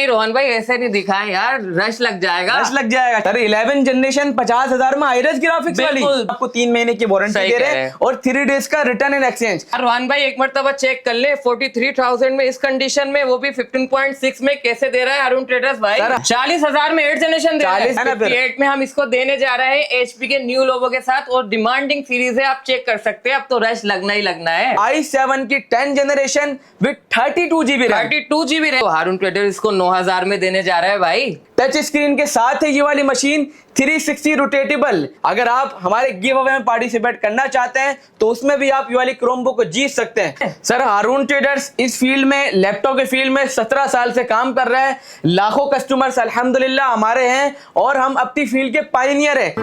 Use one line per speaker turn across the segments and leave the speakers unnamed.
नहीं रोहन भाई, ऐसे नहीं दिखाए यार, रश लग जाएगा।
रश लग जाएगा। अरे 11 जनरेशन 50,000 में आइरस ग्राफिक्स वाली, आपको 3 महीने की वारंटी दे रहे हैं और 3 डेज का रिटर्न एंड एक्सचेंज।
रोहन भाई एक मरतबा चेक कर ले, 43,000 में इस कंडीशन में, वो भी 15.6 में कैसे दे रहा है अरुण ट्रेडर्स भाई। 40,000 में 8 जनरेशन दे रहा है। 58 में हम इसको देने जा रहे हैं HP के न्यू लोगों के साथ, और डिमांडिंग सीरीज है, आप चेक कर सकते हैं। अब तो रश लगना ही लगना है।
i7 की 10 generation with 32 GB RAM,
32 GB RAM, Arun traders इसको 9,000 में देने जा रहा है भाई।
टच स्क्रीन के साथ है ये वाली मशीन, 360 रोटेटेबल। अगर आप हमारे गिव अवे में पार्टिसिपेट करना चाहते हैं तो उसमें भी आप ये वाली क्रोमबुक को जीत सकते हैं। सर अरुण ट्रेडर्स इस फील्ड में, लैपटॉप के फील्ड में 17 साल से काम कर रहा है। लाखों कस्टमर्स अल्हम्दुलिल्लाह हमारे हैं और हम अपनी फील्ड के पायनियर हैं।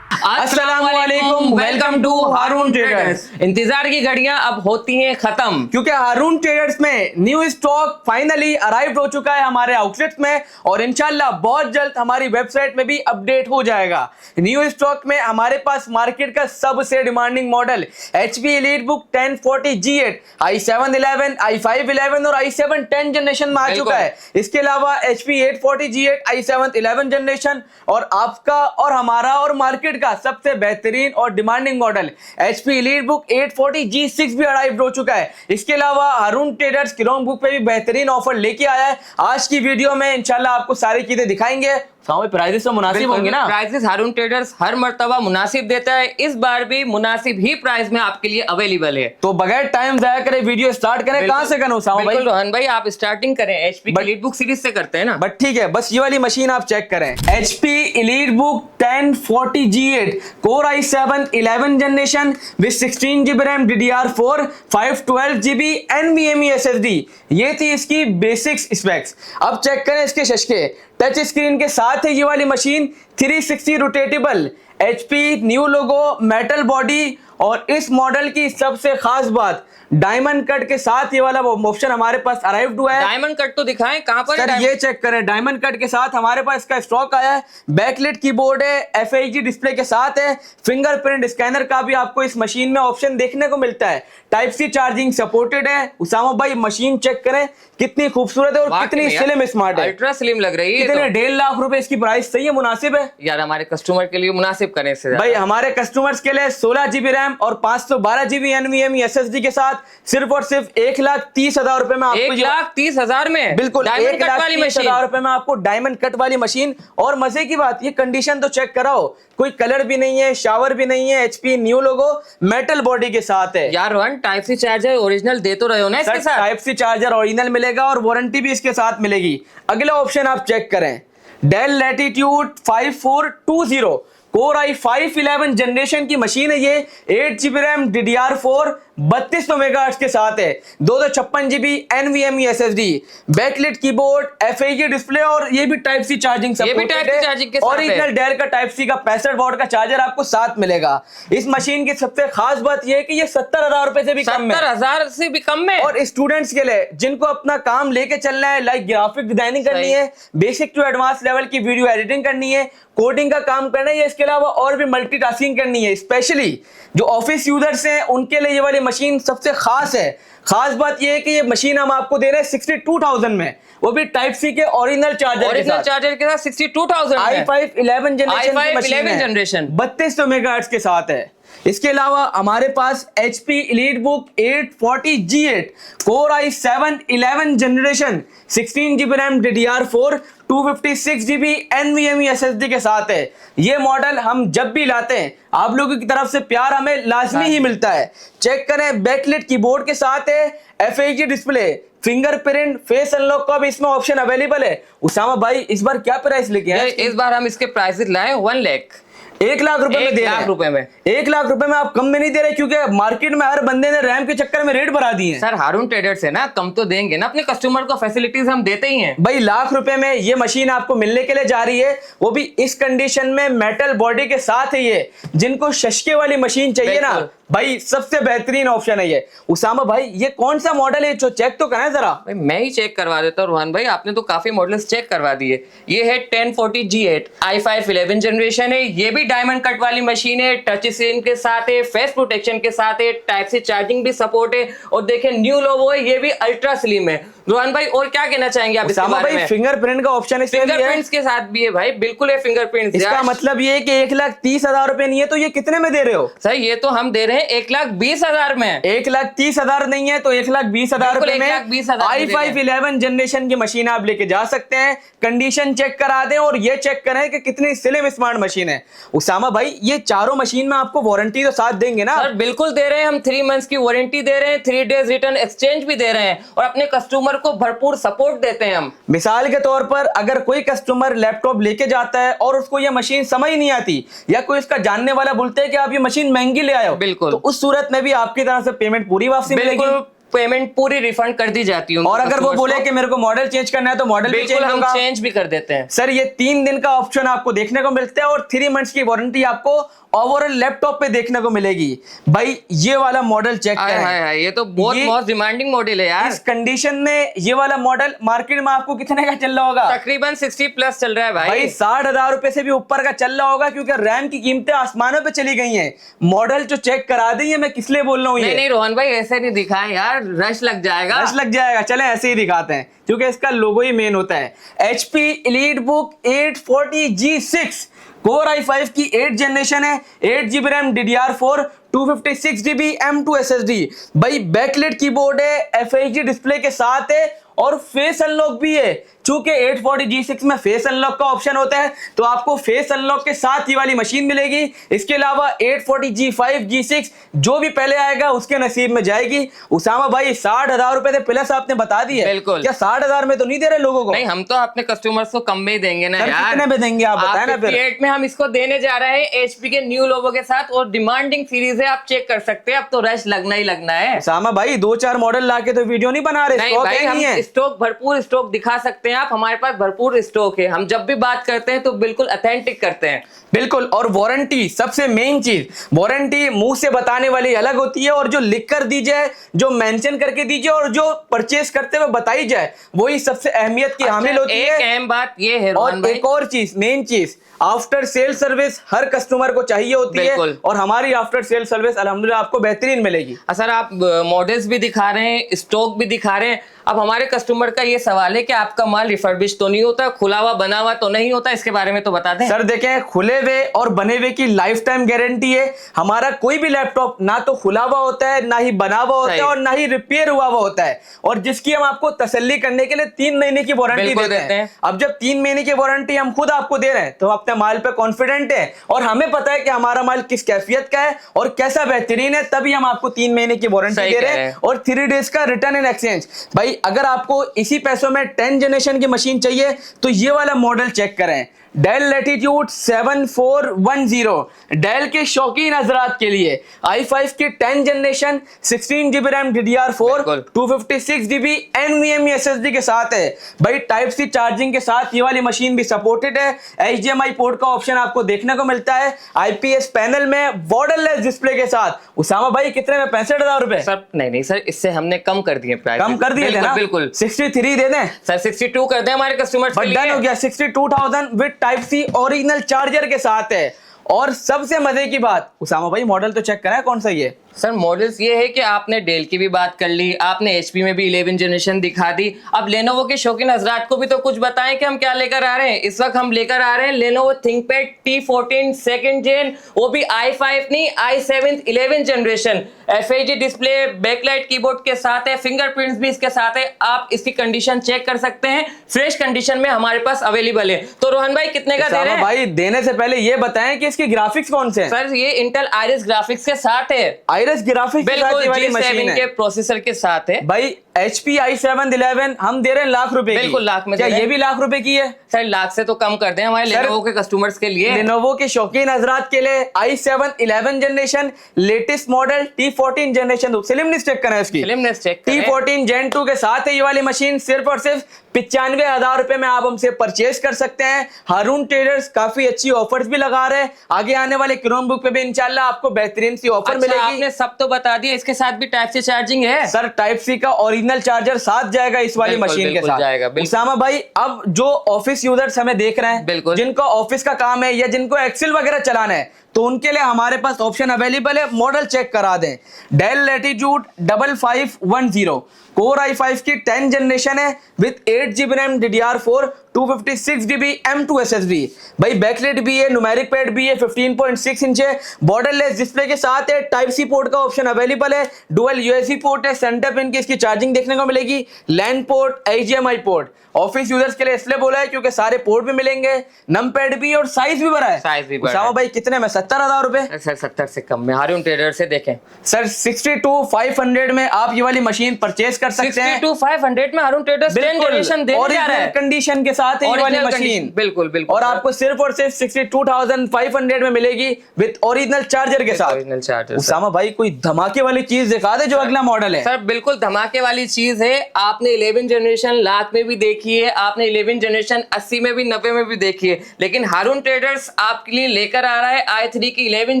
अस्सलामुअलैकुम, वेलकम टू हारून ट्रेडर्स।
इंतजार की घड़ियां अब होती हैं खत्म,
क्योंकि हारून ट्रेडर्स में न्यू स्टॉक फाइनली अराइव हो चुका है हमारे आउटलेट्स में, और इंशाल्लाह बहुत जल्द हमारी वेबसाइट में भी अपडेट हो जाएगा। न्यू स्टॉक में हमारे पास मार्केट का सबसे demanding model HP EliteBook 1040 G8, i7 11, i5 11 और i7 10 जनरेशन में आ चुका है। इसके अलावा HP 840 G8, i7 11 जनरेशन, और आपका और हमारा और मार्केट का सबसे बेहतरीन और demanding model HP EliteBook 840 G6 भी अराइव हो चुका है। इसके अलावा हारून ट्रेडर्स क्रोमबुक पे भी बेहतरीन ऑफर लेके आया है। आज की वीडियो में इंशाल्लाह आपको सारी चीजें दिखाएंगे। प्राइसेस तो मुनासिब होंगे ना?
प्राइसेस हारून ट्रेडर्स हर मर्तबा मुनासिब देता है, इस बार भी मुनासिब ही प्राइस में आपके लिए अवेलेबल है।
तो बगैर टाइम जाया करे वीडियो स्टार्ट करें। कहां से करूं सामा भाई?
रोहन भाई आप स्टार्टिंग करें, HP EliteBook सीरीज से करते हैं ना।
बट ठीक है, बस ये वाली मशीन आप चेक करें, HP EliteBook 1040 G8 Core i7 11 generation with 16 GB RAM, DDR4 512 GB NVMe SSD। ये थी इसकी बेसिक्स स्पेक्स। अब चेक करें इसके शशके। टच स्क्रीन के साथ है ये वाली machine, 360 rotatable, HP new logo, metal body, और इस मॉडल की सबसे खास बात डायमंड कट के साथ ये वाला ऑप्शन हमारे पास अराइव्ड हुआ है।
डायमंड कट तो दिखाएं कहां पर?
सर ये चेक करें, डायमंड कट के साथ हमारे पास इसका स्टॉक आया है। बैकलिट कीबोर्ड है, FHD डिस्प्ले के साथ है। फिंगरप्रिंट स्कैनर का भी आपको इस मशीन में ऑप्शन देखने को मिलता है। टाइप C चार्जिंग सपोर्टेड है। उसामा भाई मशीन चेक करें कितनी खूबसूरत है और कितनी स्लिम स्मार्ट है,
अल्ट्रा स्लिम लग रही है।
कितने 1.5 लाख रुपए इसकी प्राइस सही है, मुनासिब है
यार? हमारे कस्टमर के लिए मुनासिब करें इससे
भाई। हमारे कस्टमर्स के लिए 16 GB रैम और 512 GB NVMe SSD के साथ सिर्फ और सिर्फ 1,30,000 रुपए में आपको
1,30,000 में
बिल्कुल
डायमंड कट वाली मशीन,
1,30,000 रुपए में आपको डायमंड कट वाली मशीन। और मजे की बात, ये कंडीशन तो चेक कराओ, कोई कलर भी नहीं है, शावर भी नहीं है, HP new logo metal body के साथ है।
यार Rohan type C charger original दे तो रहे हो ना इसके साथ?
टाइप C चार्जर ओरिजिनल मिलेगा और वारंटी भी इसके साथ मिलेगी। अगला ऑप्शन आप चेक करें, Dell latitude 5420 Core i5 11 generation की मशीन है ये। 8 GB रैम, DDR4 3200 मेगाहर्ट्ज के साथ है। 256 GB NVMe SSD, backlit keyboard, FHD display, और ये भी टाइप C चार्जिंग सपोर्टेड है। ओरिजिनल डेल का टाइप C का 65 वॉट का चार्जर आपको साथ मिलेगा। इस मशीन की सबसे खास बात ये है कि ये 70,000 रुपए से भी कम है।
70,000 से भी कम में।
और स्टूडेंट्स के लिए जिनको अपना काम लेके चलना है, लाइक ग्राफिक डिजाइनिंग करनी है, बेसिक टू एडवांस लेवल की वीडियो एडिटिंग करनी है, कोडिंग का काम करना है, इसके अलावा और भी मल्टीटास्किंग करनी है, स्पेशली जो ऑफिस यूजर्स हैं उनके लिए ये वाली मशीन सबसे खास है। खास बात ये है कि ये मशीन हम आपको दे रहे हैं 62,000 में, वो भी टाइप C के ओरिजिनल चार्जर के साथ
62,000
i5 11 जनरेशन 3200 मेगाहर्ट्ज के साथ है। इसके अलावा हमारे पास HP EliteBook 840 G8 Core i7 11 generation 16 GB RAM, DDR4 256 GB NVMe SSD के साथ है। ये मॉडल हम जब भी लाते हैं आप लोगों की तरफ से प्यार हमें लाजमी ही मिलता है। चेक करें, बैकलिट कीबोर्ड के साथ है, FHD display, fingerprint, face unlock का भी इसमें ऑप्शन अवेलेबल है। उसामा भाई इस बार क्या प्राइस लेके आए?
इस बार हम इसके प्राइसेस लाए 1 लाख
1 लाख रुपए में दे रहे हैं।
1 लाख रुपए में
1 लाख रुपए में आप कम में नहीं दे रहे, क्योंकि मार्केट में हर बंदे ने रैम के चक्कर में रेट बढ़ा दिए हैं।
सर हारून ट्रेडर्स है ना, कम तो देंगे ना, अपने कस्टमर को फैसिलिटीज हम देते ही हैं
भाई। 1 लाख रुपए में ये मशीन आपको मिलने के लिए जा रही है, वो भी इस कंडीशन में मेटल बॉडी के साथ है। ये जिनको शशके वाली मशीन चाहिए ना, भाई सबसे बेहतरीन ऑप्शन है ये। उसामा भाई ये कौन सा मॉडल है, जो चेक तो करें जरा।
भाई मैं ही चेक करवा देता हूँ रोहन भाई, आपने तो काफी मॉडल्स चेक करवा दिए। ये है 1040 G8 i5 11 जनरेशन है। ये भी डायमंड कट वाली मशीन है, टच स्क्रीन के साथ है, फेस प्रोटेक्शन के साथ है, टाइप सी चार्जिंग भी सपोर्ट है, और देखिए न्यू लोगो है, ये भी अल्ट्रा स्लिम है। रोहन भाई और क्या कहना चाहेंगे आप इसके बारे में?
फिंगरप्रिंट का ऑप्शन इसमें भी है।
फिंगरप्रिंट्स के साथ भी है भाई, बिल्कुल है फिंगरप्रिंट्स।
इसका मतलब ये है कि 1,30,000 रुपए नहीं है तो ये कितने में दे रहे हो?
सर ये तो हम दे रहे हैं 1,20,000 में।
1,30,000 नहीं है तो 1,20,000 रुपए में
1,20,000
i5 11 जनरेशन की मशीन आप लेके जा सकते हैं। कंडीशन चेक करा दें और ये चेक करें कि कितनी स्लिम स्मार्ट मशीन है। उसामा भाई ये चारों मशीन में आपको वारंटी तो साथ देंगे ना?
सर बिल्कुल दे रहे हैं, हम 3 मंथ्स की वारंटी दे रहे हैं, 3 डेज रिटर्न एक्सचेंज भी दे रहे हैं, और अपने कस्टमर को भरपूर सपोर्ट देते हैं हम।
मिसाल के तौर पर अगर कोई कस्टमर लैपटॉप लेके जाता है और उसको ये मशीन समझ नहीं आती, या कोई उसका जानने वाला बोलते है कि आप ये मशीन महंगी ले आए हो,
बिल्कुल,
तो उस सूरत में भी आपकी तरफ से पेमेंट पूरी वापसी मिलेगी,
पेमेंट पूरी रिफंड कर दी जाती है।
और अगर वो बोले कि मेरे को मॉडल चेंज करना है तो मॉडल भी चेंज होगा,
चेंज भी कर देते हैं।
सर ये 3 दिन का ऑप्शन आपको देखने को मिलता है और 3 मंथ्स की वारंटी आपको ओवरऑल लैपटॉप पे देखने को मिलेगी। भाई ये वाला मॉडल चेक करें,
ये तो बहुत मोस्ट डिमांडिंग मॉडल है यार।
इस कंडीशन में ये वाला मॉडल मार्केट में आपको कितने का चल रहा होगा?
तकरीबन 60 प्लस चल रहा है भाई
60,000 रुपए से भी ऊपर का चल रहा होगा, क्योंकि रैम की कीमतें आसमानों पे चली गई हैं। मॉडल जो चेक करा दी है, मैं किस लिए बोल रहा हूँ?
नहीं रोहन भाई ऐसे नहीं दिखाएं यार, रश लग जाएगा।
रश लग जाएगा, चले ऐसे ही दिखाते हैं क्योंकि इसका लोगो ही मेन होता है। HP EliteBook 840 G6 Core i5 की 8 जनरेशन है, 8GB RAM, DDR4, 256GB M2 SSD। भाई बैकलाइट कीबोर्ड है, FHD डिस्प्ले के साथ है और फेस अनलॉक भी है। चूंकि 840 G6 में फेस अनलॉक का ऑप्शन होता है तो आपको फेस अनलॉक के साथ ही वाली मशीन मिलेगी। इसके अलावा 840 G5 G6 जो भी पहले आएगा उसके नसीब में जाएगी। उसामा भाई 60,000 रुपए प्लस आपने बता दी है,
बिल्कुल।
क्या 60,000 में तो नहीं दे रहे लोगों को?
नहीं, हम तो अपने कस्टमर्स को कम में ही देंगे ना यार।
कितने में देंगे आप बताएं ना?
58 में हम इसको देने जा रहे हैं HP के न्यू लोगो के साथ, और डिमांडिंग सीरीज है, आप चेक कर सकते हैं। अब तो रश लगना ही लगना है।
उसामा भाई 2-4 मॉडल लाके तो वीडियो नहीं बना रहे,
नहीं भाई, हम स्टॉक भरपूर स्टॉक दिखा सकते हैं आप, हमारे पास भरपूर स्टॉक है। हम जब भी बात करते हैं तो बिल्कुल ऑथेंटिक करते हैं।
बिल्कुल, और वारंटी सबसे मेन चीज, वारंटी मुंह से बताने वाली अलग होती है और जो लिख कर दी जाए, जो मेंशन करके दीजिए और जो परचेस करते हुए बताई जाए, वही सबसे अहमियत की हामिल होती है।
एक अहम बात ये है
और एक और चीज, मेन चीज, आफ्टर सेल सर्विस हर कस्टमर को चाहिए होती है, और हमारी आफ्टर सेल सर्विस अल्हम्दुलिल्लाह आपको बेहतरीन मिलेगी।
सर आप मॉडल्स भी दिखा रहे हैं, स्टॉक भी दिखा रहे हैं। अब हमारे कस्टमर का ये सवाल है कि आपका माल रिफर्बिश तो नहीं होता, खुला हुआ बना हुआ तो नहीं होता, इसके बारे में तो बता दें।
सर देखें, खुले हुए और बने हुए की लाइफ टाइम गारंटी है। हमारा कोई भी लैपटॉप ना तो खुला हुआ होता है, ना ही बना हुआ होता है, और ना ही रिपेयर हुआ होता है, और जिसकी हम आपको तसल्ली करने के लिए 3 महीने की वारंटी देते हैं। अब जब 3 महीने की वारंटी हम खुद आपको दे रहे हैं तो अपने माल पे कॉन्फिडेंट है और हमें पता है कि हमारा माल किस कैफियत का है और कैसा बेहतरीन है, तभी हम आपको 3 महीने की वारंटी दे रहे हैं और 3 डेज का रिटर्न एंड एक्सचेंज। भाई अगर आपको इसी पैसों में 10 जनरेशन की मशीन चाहिए तो ये वाला मॉडल चेक करें, डेल लैटिट्यूड 7410, डेल के शौकीन हजरात के लिए i5 की 10 generation, 16GB RAM, DDR4, 256GB NVMe SSD के साथ है। भाई टाइप सी चार्जिंग के साथ ये वाली मशीन भी सपोर्टेड है। HDMI पोर्ट का ऑप्शन आपको देखने को मिलता है, IPS पैनल में बॉर्डरलेस डिस्प्ले के साथ। उसामा भाई कितने में? 65,000 रुपए।
सर नहीं सर, इससे हमने कम कर दिए प्राइस।
कम कर दिए ना? बिल्कुल 63 दे दें
सर, 62 कर दें हमारे कस्टमर्स के लिए।
डन हो गया, 62,000 with type C original charger के साथ है। और सबसे मजे की बात, उसामा भाई मॉडल तो चेक करा है कौन सा ये?
सर मॉडल्स ये है कि आपने डेल की भी बात कर ली, आपने HP में भी 11 जनरेशन दिखा दी, अब लेनोवो के शौकीन हजरात को भी तो कुछ बताएं कि हम क्या लेकर आ रहे हैं। इस वक्त हम लेकर आ रहे हैं लेनोवो थिंकपैड T14 2nd जेन, वो भी i5 नहीं i7 11 generation, FHD display, backlight keyboard के साथ है, फिंगरप्रिंट्स भी इसके साथ है। आप इसकी कंडीशन चेक कर सकते हैं, फ्रेश कंडीशन में हमारे पास अवेलेबल है। तो रोहन भाई कितने का दे रहे हैं?
भाई देने से पहले ये बताएं कि इसकी ग्राफिक्स कौन से हैं?
सर ये इंटेल आइरिस ग्राफिक्स के साथ है,
आइरिस ग्राफिक्स
बिल्कुल G7 के प्रोसेसर के साथ है।
भाई HP i7 11 हम दे रहे हैं लाख रुपए की।
बिल्कुल लाख में।
क्या ये भी लाख रुपए की है?
सर लाख से तो कम कर दें हमारे लेनोवो के कस्टमर्स के लिए।
लेनोवो के शौकीन हजरात के लिए i7 11 generation latest model T14 T14 generation slimness check करें इसकी,
स्लिमनेस चेक
T14 Gen 2 के साथ है ये वाली मशीन। सिर्फ और सिर्फ 95,000 रुपए में आप हमसे परचेज कर सकते हैं। हारून ट्रेडर्स काफी अच्छी ऑफर्स भी लगा रहे हैं, आगे आने वाले क्रोमबुक पे भी इंशाल्लाह आपको बेहतरीन सी ऑफर मिलेगी।
आपने सब तो बता दिया, इसके साथ भी टाइप सी चार्जिंग है
सर, टाइप सी का ओरिजिनल चार्जर साथ जाएगा इस वाली मशीन के साथ
जाएगा।
उसामा भाई, अब जो ऑफिस यूजर्स हमें देख रहे हैं,
बिल्कुल,
जिनको ऑफिस का काम है या जिनको एक्सेल वगैरह चलाना है, तो उनके लिए हमारे पास ऑप्शन अवेलेबल है। मॉडल चेक करा दें, डेल लैटिट्यूड 5510 कोर i5 की 10 जनरेशन है with 8GB RAM DDR4 256GB M2 SSD। भाई बैकलाइट भी है, न्यूमेरिक पैड भी है, 15.6 इंच है, बॉर्डरलेस डिस्प्ले के साथ है, टाइप सी पोर्ट का ऑप्शन अवेलेबल है, डुअल USB पोर्ट है, सेंटर पिन की इसकी चार्जिंग देखने को मिलेगी, LAN port, HDMI port. Office users के लिए इसलिए बोला है क्योंकि सारे पोर्ट भी मिलेंगे, नम पैड भी और साइज भी बड़ा है।
साइज भी बड़ा
है भाई, कितने में? 70,000 रुपए
सर, 70 से कम में हारून ट्रेडर से देखें
सर। 62,500 में आप ये वाली मशीन परचेज कर सकते हैं।
62,500 में हारून ट्रेडर्स 10 जनरेशन देने जा रहा है,
कंडीशन के साथ है ये वाली मशीन।
बिल्कुल बिल्कुल,
और आपको सिर्फ और सिर्फ 62,500 में मिलेगी विद ओरिजिनल चार्जर के साथ।
Original charger.
उसामा भाई, कोई धमाके वाली चीज दिखा दे जो अगला मॉडल है।
सर बिल्कुल धमाके वाली चीज है। आपने 11 जनरेशन लाख में भी देखी है, आपने 11 जनरेशन 80 में भी 90 में भी देखी है, लेकिन हारून ट्रेडर्स आपके लिए लेकर आ रहा है i3 की 11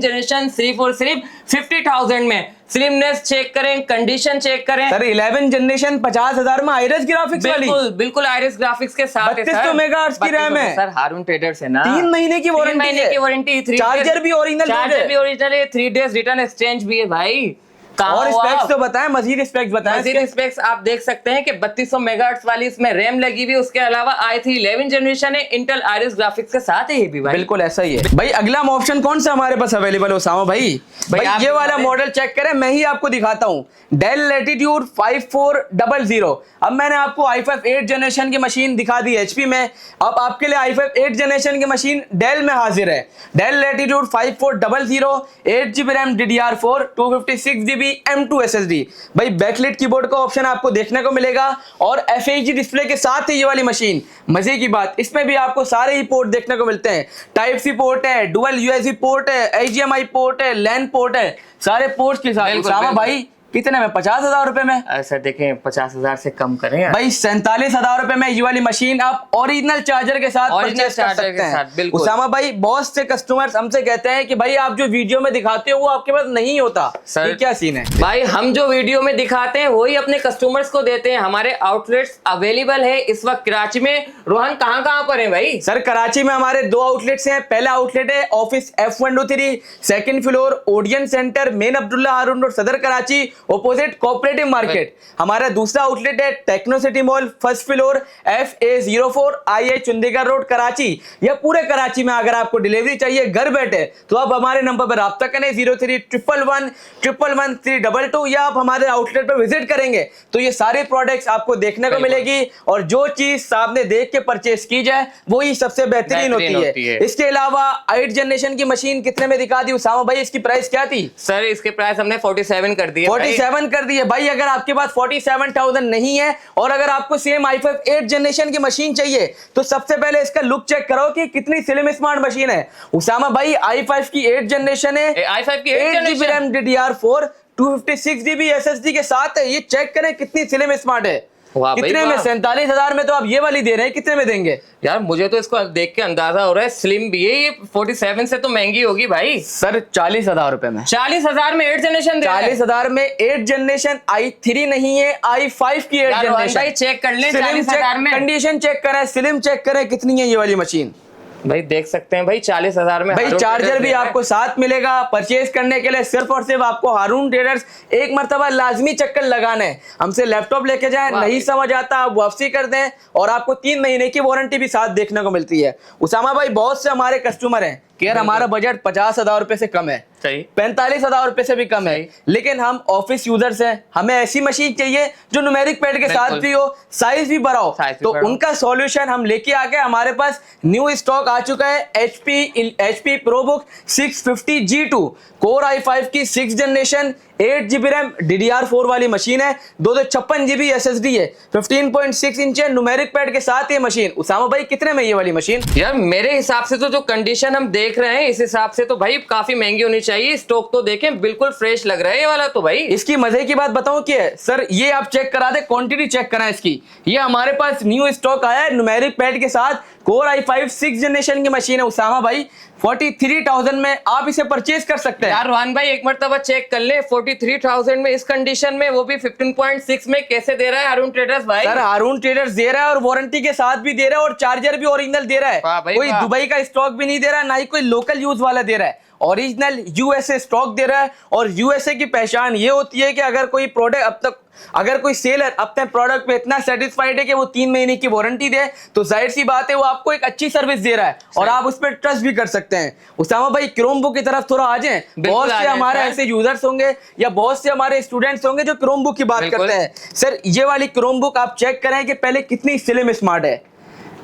जनरेशन सिर्फ और सिर्फ 50,000 में। स्लिमनेस चेक करें, कंडीशन चेक करें।
सर 11 जनरेशन 50,000 में आइरिस ग्राफिक्स वाली,
बिल्कुल बिल्कुल आइरिस ग्राफिक्स के साथ है सर।
32 मेगाहर्ट्ज की रैम है
सर, हारून ट्रेडर्स है ना,
3 महीने की वारंटी,
3 महीने की वारंटी,
चार्जर भी ओरिजिनल,
चार्जर भी ओरिजिनल है, 3 डेज रिटर्न एक्सचेंज भी है भाई।
और स्पेक्स तो बताएं, मजीद स्पेक्स बताएं।
मजीद स्पेक्स आप देख सकते हैं कि 3200 मेगाहर्ट्ज वाली इसमें रैम लगी हुई है, उसके अलावा i3 11 जनरेशन है, इंटेल आइरिस ग्राफिक्स के साथ है ये भी भाई।
बिल्कुल ऐसा ही है भाई। अगला ऑप्शन कौन सा हमारे पास अवेलेबल है उसामा भाई? भाई ये वाला मॉडल चेक करें, मैं ही आपको दिखाता हूं, डेल लैटिट्यूड 5400। अब मैंने आपको i5 8 जनरेशन की मशीन दिखा दी HP में, अब आपके लिए i5 8 जनरेशन की मशीन डेल में हाजिर है। Dell latitude 5400 8GB RAM DDR4 256GB M2 SSD। भाई बैकलाइट कीबोर्ड का ऑप्शन आपको देखने को मिलेगा और FHD डिस्प्ले के साथ है ये वाली मशीन। मजे की बात, इसमें भी आपको सारे ही पोर्ट देखने को मिलते हैं, टाइप सी पोर्ट है, डुअल USB पोर्ट है, HDMI पोर्ट है, लैन पोर्ट है, सारे पोर्ट्स के साथ। उसामा भाई कितने में? 50,000 रुपए में।
सर देखें 50,000 से कम करें
भाई, 47,000 रुपए में ये वाली मशीन आप ओरिजिनल चार्जर के साथ परचेज कर सकते हैं। उसामा भाई, बहुत से कस्टमर्स हमसे कहते हैं कि भाई आप जो वीडियो में दिखाते हो वो आपके पास नहीं होता। सर ये क्या सीन है?
भाई हम जो वीडियो में दिखाते हैं वही अपने कस्टमर्स को देते हैं। हमारे आउटलेट्स अवेलेबल है इस वक्त कराची में। रोहन कहाँ पर है भाई?
सर कराची में हमारे 2 आउटलेट्स हैं। पहला आउटलेट है office F123 second floor Odeon Centre, main Abdullah Haroon Road, Saddar Karachi, opposite cooperative market. हमारा दूसरा आउटलेट है Techno City Mall first floor FA04 IA Chandigarh Road Karachi. या पूरे कराची में अगर आपको डिलीवरी चाहिए घर बैठे तो आप हमारे नंबर पर रब्ता करें 0311111322, या आप हमारे आउटलेट पर विजिट करेंगे तो ये सारे प्रोडक्ट्स आपको देखने को मिलेगी। और जो चीज सामने देख के परचेस की जाए वही सबसे बेहतरीन होती है। इसके अलावा 8 जनरेशन की मशीन कितने में दिखा दी उसामा भाई? इसकी प्राइस क्या थी?
सर इसके प्राइस हमने 47 कर दिए।
47 कर दिए भाई। अगर आपके पास 47,000 नहीं है और अगर आपको सेम i5 8 जनरेशन की मशीन चाहिए तो सबसे पहले इसका लुक चेक करो कि कितनी स्लिम स्मार्ट मशीन है। उसामा भाई i5 की 8 जनरेशन है,
i5 की
8GB RAM DDR4 256GB SSD के साथ है। ये चेक करें कितनी स्लिम स्मार्ट है। कितने में? 47,000 में तो आप ये वाली दे रहे हैं, कितने में देंगे?
यार मुझे तो इसको देख के अंदाजा हो रहा है स्लिम भी है। ये 47 से तो महंगी होगी भाई।
सर 40,000 रुपए में।
40,000 में 8 जनरेशन?
40,000 में 8 जनरेशन i3 नहीं है, i5 की 8 जनरेशन।
चेक कर लें 40,000 में।
कंडीशन चेक करें, स्लिम चेक करें कितनी है ये वाली मशीन।
भाई देख सकते हैं भाई 40,000 में
भाई चार्जर भी आपको साथ मिलेगा। परचेज करने के लिए सिर्फ और सिर्फ आपको हारून ट्रेडर्स एक मर्तबा लाजमी चक्कर लगाना है। हमसे लैपटॉप लेके जाएं, नहीं समझ आता आप वापसी कर दें और आपको 3 महीने की वारंटी भी साथ देखने को मिलती है। उसामा भाई, बहुत से हमारे कस्टमर हैं कि यार हमारा बजट 50,000 रुपए से कम है, 45,000 रुपए से भी कम है, लेकिन हम ऑफिस यूजर्स हैं, हमें ऐसी मशीन चाहिए जो न्यूमेरिक पैड के साथ भी हो, साइज भी बड़ा हो। तो उनका सॉल्यूशन हम लेके आ गए। हमारे पास न्यू स्टॉक आ चुका है HP ProBook 650 G2 core i5 की 6 जनरेशन 8 GB रैम DDR4 वाली मशीन है, 256 GB SSD है, 15.6 इंच है न्यूमेरिक पैड के साथ ये मशीन। उसामा भाई कितने में ये वाली मशीन?
यार मेरे हिसाब से तो जो कंडीशन हम देख रहे हैं इस हिसाब से तो भाई काफी महंगी होनी चाहिए। स्टॉक तो देखें बिल्कुल फ्रेश लग रहा है ये वाला तो भाई।
इसकी मजे की बात बताऊं क्या है सर, ये आप चेक करा दे, क्वांटिटी चेक करा इसकी। ये हमारे पास न्यू स्टॉक आया है न्यूमेरिक पैड के साथ, कोर i5 6th जनरेशन की मशीन है उसामा भाई। 43,000 में आप इसे परचेज कर सकते हैं।
यार रोहन भाई एक मरतबा चेक कर ले, 43,000 में इस कंडीशन में, वो भी 15.6 में कैसे दे रहा है हारून ट्रेडर्स भाई?
सर हारून ट्रेडर्स दे रहा है और वारंटी के साथ भी दे रहा है और चार्जर भी ओरिजिनल दे रहा है। कोई दुबई का स्टॉक भी नहीं दे रहा है, ना ही कोई लोकल यूज वाला दे रहा है, ओरिजिनल यूएसए स्टॉक दे रहा है। और यूएसए की पहचान ये होती है कि अगर कोई प्रोडक्ट अब तक अगर कोई सेलर अपने प्रोडक्ट पे इतना सेटिस्फाइड है कि वो 3 महीने की वारंटी दे, तो जाहिर सी बात है वो आपको एक अच्छी सर्विस दे रहा है और आप उस पर ट्रस्ट भी कर सकते हैं। उसामा भाई क्रोमबुक की तरफ थोड़ा आ जाएं। बहुत से हमारे ऐसे यूजर्स होंगे या बहुत से हमारे स्टूडेंट्स होंगे जो क्रोमबुक की बात करते हैं। सर ये वाली क्रोमबुक आप चेक करें कि पहले कितनी स्लिम स्मार्ट है।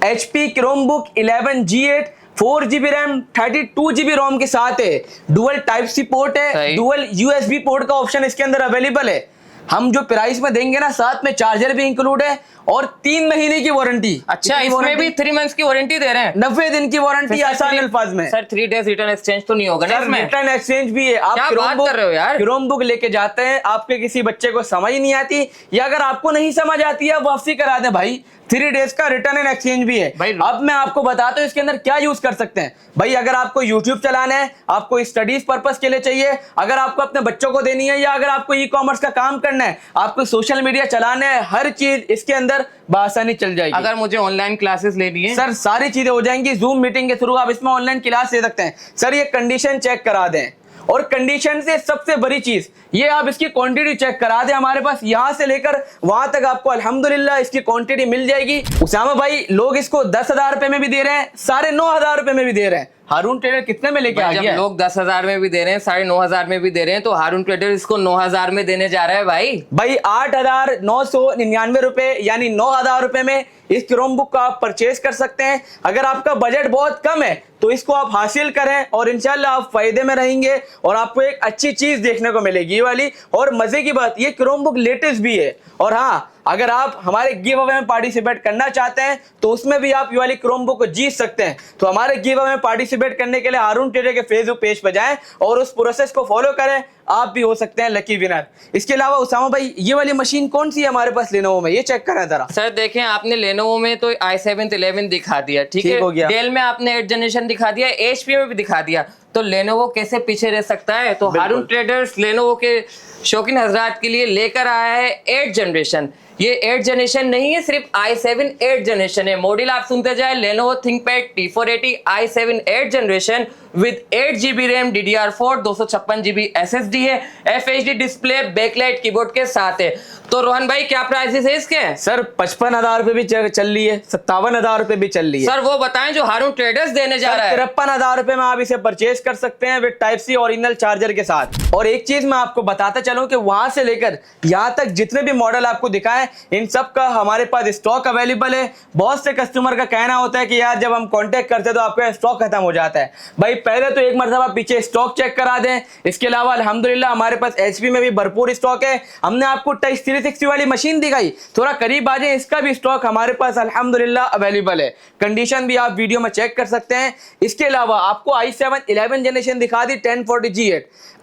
HP Chromebook 11G8 4 GB RAM 32 GB रोम के साथ है, डुअल टाइप सी पोर्ट है, डुअल USB पोर्ट का ऑप्शन इसके अंदर अवेलेबल है। हम जो प्राइस में देंगे ना, साथ में चार्जर भी इंक्लूड है और 3 महीने की वारंटी।
अच्छा इसमें भी 3 मंथ्स की वारंटी दे रहे हैं,
90 दिन की वारंटी आसान अल्फाज में।
सर 3 डेज रिटर्न एक्सचेंज तो नहीं होगा ना इसमें?
रिटर्न एक्सचेंज भी है। आप
क्या बात कर रहे हो यार?
क्रोमबुक लेके जाते हैं, आपके किसी बच्चे को समझ नहीं आती या अगर आपको नहीं समझ आती है वापसी करा दे भाई, 3 डेज का रिटर्न एंड एक्सचेंज भी है। अब मैं आपको बताता हूँ इसके अंदर क्या यूज कर सकते हैं भाई। अगर आपको YouTube चलाना है, आपको स्टडीज पर्पस के लिए चाहिए, अगर आपको अपने बच्चों को देनी है या अगर आपको ई-कॉमर्स का काम करना है, आपको सोशल मीडिया चलाना है, हर चीज इसके अंदर बआसानी चल जाएगी।
अगर मुझे ऑनलाइन क्लासेस लेनी है
सर सारी चीजें हो जाएंगी, जूम मीटिंग के थ्रू आप इसमें ऑनलाइन क्लास ले सकते हैं। सर ये कंडीशन चेक करा दें और कंडीशन से सबसे बड़ी चीज ये आप इसकी क्वांटिटी चेक करा दे। हमारे पास यहां से लेकर वहां तक आपको अल्हम्दुलिल्लाह इसकी क्वांटिटी मिल जाएगी। उसामा भाई लोग इसको 10,000 रुपए में भी दे रहे हैं, 9,500 रुपए में भी दे रहे हैं। हारून ट्रेडर कितने में लेके आ गया?
लोग 10,000 में भी दे रहे हैं, 9,500 में भी दे रहे हैं, तो हारून ट्रेडर इसको 9,000 में देने जा रहा है भाई
8,999 रुपए यानी 9,000 रुपए में इस क्रोमबुक को आप परचेज कर सकते हैं। अगर आपका बजट बहुत कम है तो इसको आप हासिल करें और इंशाल्लाह आप फायदे में रहेंगे और आपको एक अच्छी चीज देखने को मिलेगी ये वाली। और मजे की बात, ये क्रोमबुक लेटेस्ट भी है। और हाँ, अगर आप हमारे गिव अवे में पार्टिसिपेट करना चाहते हैं तो उसमें भी आप ये वाली क्रोमबुक को जीत सकते हैं। तो हमारे गिव अवे में पार्टिसिपेट करने के लिए हारून ट्रेडर के फेसबुक पेज पर जाएं और उस प्रोसेस को फॉलो करें, आप भी हो सकते हैं लकी विनर। इसके अलावा उसामा भाई ये वाली मशीन कौन सी है हमारे पास लेनोवो में, ये चेक करें जरा।
सर देखें, आपने लेनोवो में तो i7 11 दिखा दिया, ठीक है,
हो गया।
डेल में आपने 8 जनरेशन दिखा दिया, HP में भी दिखा दिया, तो लेनोवो कैसे पीछे रह सकता है? तो हारून ट्रेडर्स लेनोवो के शौकीन हजरात के लिए लेकर आया है 8 जनरेशन। ये 8 जनरेशन नहीं है, सिर्फ i7 8 जनरेशन है। मॉडल आप सुनते जाए, Lenovo ThinkPad T480 i7 8 generation with 8 GB RAM DDR4 256 GB SSD है, FHD डिस्प्ले, बैकलाइट कीबोर्ड के साथ है। तो रोहन भाई क्या प्राइसेस है इसके?
सर 55,000 रुपए भी चल रही है, 57,000 रुपए भी चल रही है।
सर वो बताएं जो हारून ट्रेडर्स देने जा रहा है।
53,000 रुपए में आप इसे परचेज कर सकते हैं with type C original charger के साथ। और एक चीज मैं आपको बताता चलूं कि वहां से लेकर यहाँ तक जितने भी मॉडल आपको दिखाएं, इन सब का हमारे पास स्टॉक अवेलेबल है। बहुत से कस्टमर का कहना होता है कि यार जब हम कांटेक्ट करते हैं तो आपका स्टॉक खत्म हो जाता है। भाई पहले तो एक मरतबा पीछे स्टॉक चेक करा दें। इसके अलावा अल्हम्दुलिल्लाह हमारे पास HP में भी भरपूर स्टॉक है। हमने आपको टच 360 वाली मशीन दिखाई, थोड़ा करीब आ जाए, इसका भी स्टॉक हमारे पास अल्हम्दुलिल्लाह अवेलेबल है। कंडीशन भी आप वीडियो में चेक कर सकते हैं। इसके अलावा आपको i7 11 जनरेशन दिखा दी,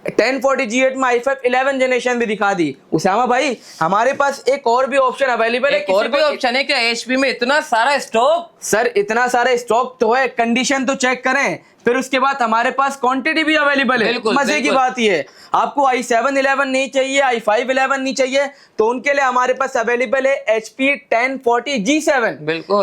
1040G8 में i5 11 जनरेशन भी दिखा दी। उसामा भाई हमारे पास एक और भी ऑप्शन अवेलेबल है।
एक और भी ऑप्शन है क्या HP में? इतना सारा स्टॉक?
सर इतना सारा स्टॉक तो है, कंडीशन तो चेक करें, फिर उसके बाद हमारे पास क्वांटिटी भी अवेलेबल है। मजे की बात ये है, आपको i7 11 नहीं चाहिए, i5 11 नहीं चाहिए, तो उनके लिए हमारे पास अवेलेबल है HP 1040G7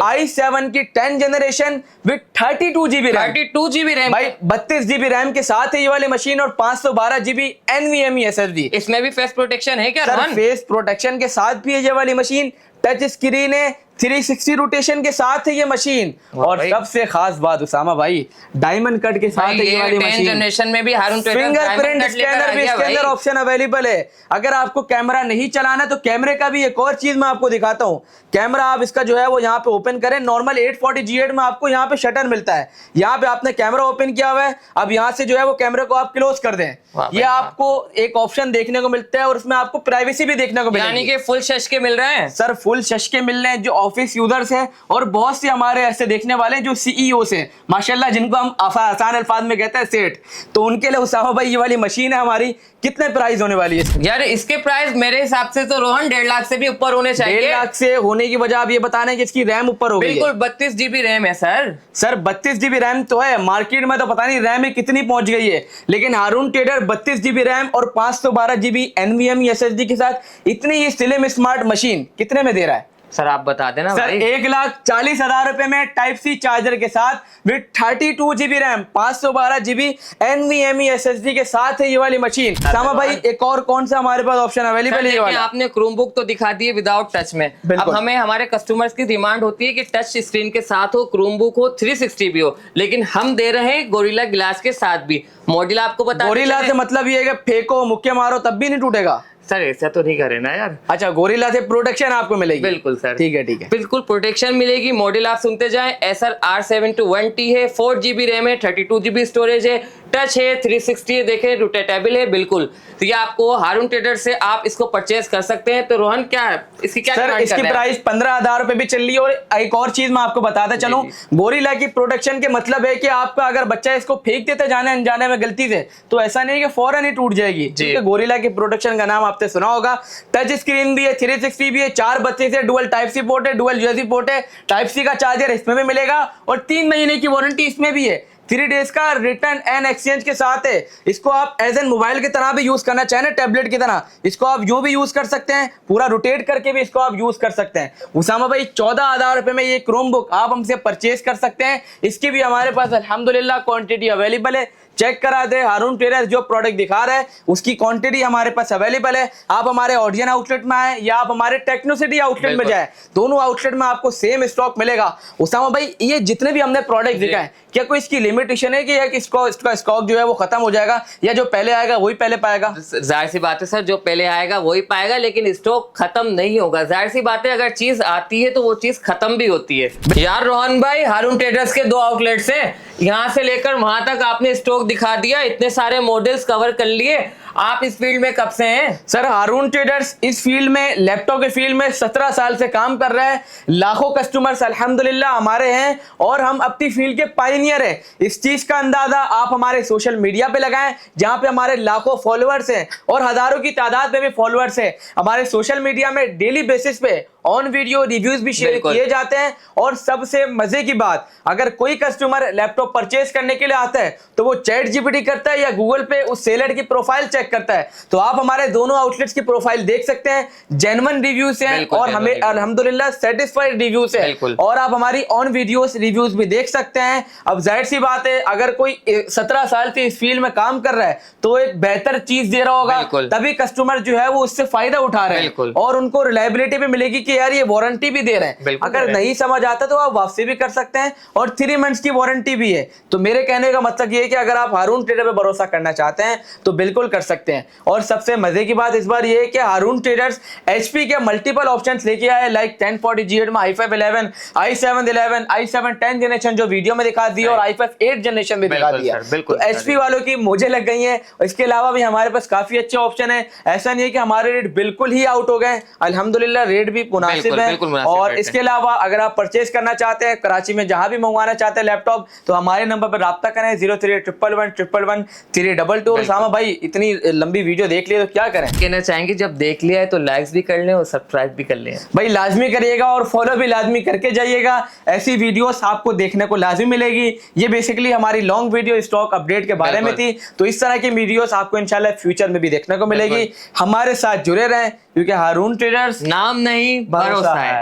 i7 की 10 generation with 32 GB RAM.
32 GB RAM
भाई 32 GB रैम के साथ है ये वाली मशीन और 512 GB NVMe SSD।
इसमें भी फेस प्रोटेक्शन है क्या?
सर फेस प्रोटेक्शन के साथ भी है ये वाली मशीन। टच स्क्रीन है, 360 रोटेशन के साथ है ये मशीन। और सबसे खास बात उसामा भाई, डायमंड कट के साथ है ये वाली मशीन।
जनरेशन में भी हारून ट्रेडर्स
फिंगरप्रिंट स्कैनर भी इसके अंदर ऑप्शन अवेलेबल है। अगर आपको कैमरा नहीं चलाना तो कैमरे का भी एक और चीज मैं आपको दिखाता हूँ। कैमरा आप इसका जो है वो यहाँ पे ओपन करें, नॉर्मल 840 G8 में आपको यहाँ पे शटर मिलता है। यहाँ पे आपने कैमरा ओपन किया हुआ है, अब यहाँ से जो है वो कैमरे को आप क्लोज कर दें, ये आपको एक ऑप्शन देखने को मिलता है और उसमें आपको प्राइवेसी भी देखने को मिलेगी।
यानी कि फुल शश के मिल रहे हैं
सर, फुल शश के मिल रहे हैं जो ऑफिस यूजर्स हैं और बहुत से हमारे ऐसे देखने वाले हैं जो सीईओ हैं माशाल्लाह, जिनको हम आसान अल्फाज में कहते हैं सेठ, तो उनके लिए उसामा भाई ये वाली मशीन है हमारी। कितने प्राइस होने वाली है
यार? इसके प्राइस मेरे हिसाब से तो रोहन 1.5 लाख से भी ऊपर होने चाहिए।
1.5 लाख से होने की वजह आप ये बता रहे हैं कि इसकी रैम ऊपर हो गई है।
बिल्कुल 32 GB रैम है सर।
32 GB रैम तो है, मार्केट में तो पता नहीं रैम कितनी पहुंच गई है, लेकिन हारून ट्रेडर 32 GB रैम और 512 GB NVMe SSD के साथ इतनी ही स्लिम स्मार्ट मशीन कितने में दे रहा है
सर? आप बता देना
सर। 1,40,000 रुपए में टाइप सी चार्जर के साथ with 32 GB RAM, 512 GB NVMe SSD के साथ है ये वाली मशीन। सामा भाई एक और कौन सा हमारे पास ऑप्शन अवेलेबल है? वाला
आपने क्रोमबुक तो दिखा दिए विदाउट टच में। अब हमें हमारे कस्टमर्स की डिमांड होती है कि टच स्क्रीन के साथ हो, क्रोमबुक हो, 360 भी हो, लेकिन हम दे रहे हैं गोरिल्ला ग्लास के साथ भी। मॉडल आपको बता,
गोरिल्ला से मतलब ये है कि फेंको मुक्के मारो तब भी नहीं टूटेगा
सर? ऐसा तो नहीं करे ना यार।
अच्छा, गोरिल्ला से प्रोटेक्शन आपको मिलेगी?
बिल्कुल सर,
ठीक है ठीक है,
बिल्कुल प्रोटेक्शन मिलेगी। मॉडल आप सुनते जाएं। एसर R721T है, 4 GB रैम है, 32 GB स्टोरेज है, टच है, 360 है, देखें रोटेटेबल है बिल्कुल। तो ये आपको हारून ट्रेडर से आप इसको परचेज कर सकते हैं। तो रोहन क्या इसकी क्या
सर? इसकी प्राइस 15,000 रुपए भी चल रही है। और एक और चीज मैं आपको बताता चलूं, गोरिल्ला की प्रोटेक्शन के मतलब है कि आपका अगर बच्चा इसको फेंक देता जाने अनजाने में गलती से, तो ऐसा नहीं है कि फौरन ही टूट जाएगी। क्योंकि गोरिल्ला की प्रोटेक्शन का नाम आपने सुना होगा। टच स्क्रीन भी है, 360 भी है, 432 है, डुअल टाइप सी पोर्ट है, डुअल यूएसबी पोर्ट है, टाइप सी का चार्जर इसमें भी मिलेगा और 3 महीने की वारंटी इसमें भी है। 3 डेज का रिटर्न एंड एक्सचेंज के साथ है। इसको आप एज एन मोबाइल की तरह भी यूज करना चाहें ना, टैबलेट की तरह, इसको आप यूं भी यूज कर सकते हैं, पूरा रोटेट करके भी इसको आप यूज कर सकते हैं। उसामा भाई 14,000 रुपए में ये क्रोमबुक आप हमसे परचेज कर सकते हैं। इसकी भी हमारे पास अल्हम्दुलिल्लाह क्वांटिटी अवेलेबल है। चेक करा दे, हारून ट्रेडर्स जो प्रोडक्ट दिखा रहा है उसकी क्वांटिटी हमारे पास अवेलेबल है। आप हमारे ऑडियन आउटलेट में आए या आप हमारे टेक्नोसिटी आउटलेट में जाए, दोनों आउटलेट में आपको सेम स्टॉक मिलेगा। उसामा भाई ये जितने भी हमने प्रोडक्ट दिखाए, क्या कोई इसकी लिमिटेशन है कि या इसका स्टॉक जो है वो खत्म हो जाएगा या जो पहले आएगा वही पहले पाएगा?
जाहिर सी बात है सर, जो पहले आएगा वही पाएगा, लेकिन स्टॉक खत्म नहीं होगा। जाहिर सी बात है, अगर चीज आती है तो वो चीज खत्म भी होती है। यार रोहन भाई, हारून ट्रेडर्स के 2 आउटलेट्स हैं, यहाँ से लेकर वहां तक आपने स्टॉक दिखा दिया, इतने सारे मॉडल्स कवर कर लिए। आप इस फील्ड में कब से हैं? सर
हारून ट्रेडर्स इस फील्ड में, लैपटॉप के फील्ड में 17 साल से काम कर रहा है। लाखों कस्टमर्स अल्हम्दुलिल्लाह हमारे हैं और हम अपनी फील्ड के पायनियर हैं। इस चीज का अंदाजा आप हमारे सोशल मीडिया पे लगाएं, जहां पे हमारे लाखों फॉलोअर्स हैं और हजारों की तादाद में भी फॉलोअर्स हैं। हमारे सोशल मीडिया में डेली बेसिस पे ऑन वीडियो रिव्यूज भी शेयर किए जाते हैं। और सबसे मजे की बात, अगर कोई कस्टमर लैपटॉप परचेज करने के लिए आता है तो वो चैट जीपीटी करता है या गूगल पे उस सेलर की प्रोफाइल चेक करता है। तो आप हमारे दोनों आउटलेट्स की प्रोफाइल देख सकते हैं, जेन्युइन रिव्यूज हैं और हमें अल्हम्दुलिल्लाह सेटिस्फाइड रिव्यूज हैं। और आप हमारी ऑन वीडियोस रिव्यूज भी देख सकते हैं। अब जाहिर सी बात है, अगर कोई 17 साल से इस फील्ड में काम कर रहा है तो एक बेहतर चीज दे रहा होगा, तभी कस्टमर जो है वो उससे फायदा उठा रहे हैं और उनको रिलायबिलिटी भी मिलेगी कि यार ये वारंटी भी दे रहे हैं। अगर नहीं समझ आता तो आप वापसी भी कर सकते हैं और 3 मंथ्स की वारंटी भी है। तो मेरे कहने का मतलब ये है कि अगर आप हारून ट्रेडर पे भरोसा करना चाहते हैं तो बिल्कुल कर सकते हैं। और सबसे मजे की बात इस बार ये है कि हारून ट्रेडर्स HP के मल्टीपल ऑप्शंस लेके आए, लाइक 1040 G8 में i5 11, i7 11, i7 10 जनरेशन जो वीडियो में दिखा दी और i5 8 जनरेशन भी दिखा दिया। तो HP वालों की मुझे लग गई है। इसके अलावा भी हमारे पास काफी अच्छे ऑप्शन है। ऐसा नहीं है कि हमारे रेट बिल्कुल ही आउट हो गए, अल्हम्दुलिल्लाह रेट भी मुनासिब है। और इसके अलावा अगर आप परचेज करना चाहते हैं, कराची में जहां भी मंगवाना चाहते हैं लैपटॉप, तो हमारे नंबर पर राब्ता करें 0311111322। और सामा भाई इतनी लंबी वीडियो देख लिए तो क्या करें?
कहना चाहेंगे जब देख लिया है तो लाइक्स भी कर लें और सब्सक्राइब भी कर लें
भाई, लाजमी करिएगा और फॉलो भी लाजमी करके जाइएगा। ऐसी वीडियोस आपको देखने को लाजमी मिलेगी। ये बेसिकली हमारी लॉन्ग वीडियो स्टॉक अपडेट के बारे में थी। तो इस तरह की वीडियोस आपको इंशाल्लाह फ्यूचर में भी देखने को मिलेगी। हमारे साथ जुड़े रहें क्योंकि हारून ट्रेडर्स
नाम नहीं भरोसा है।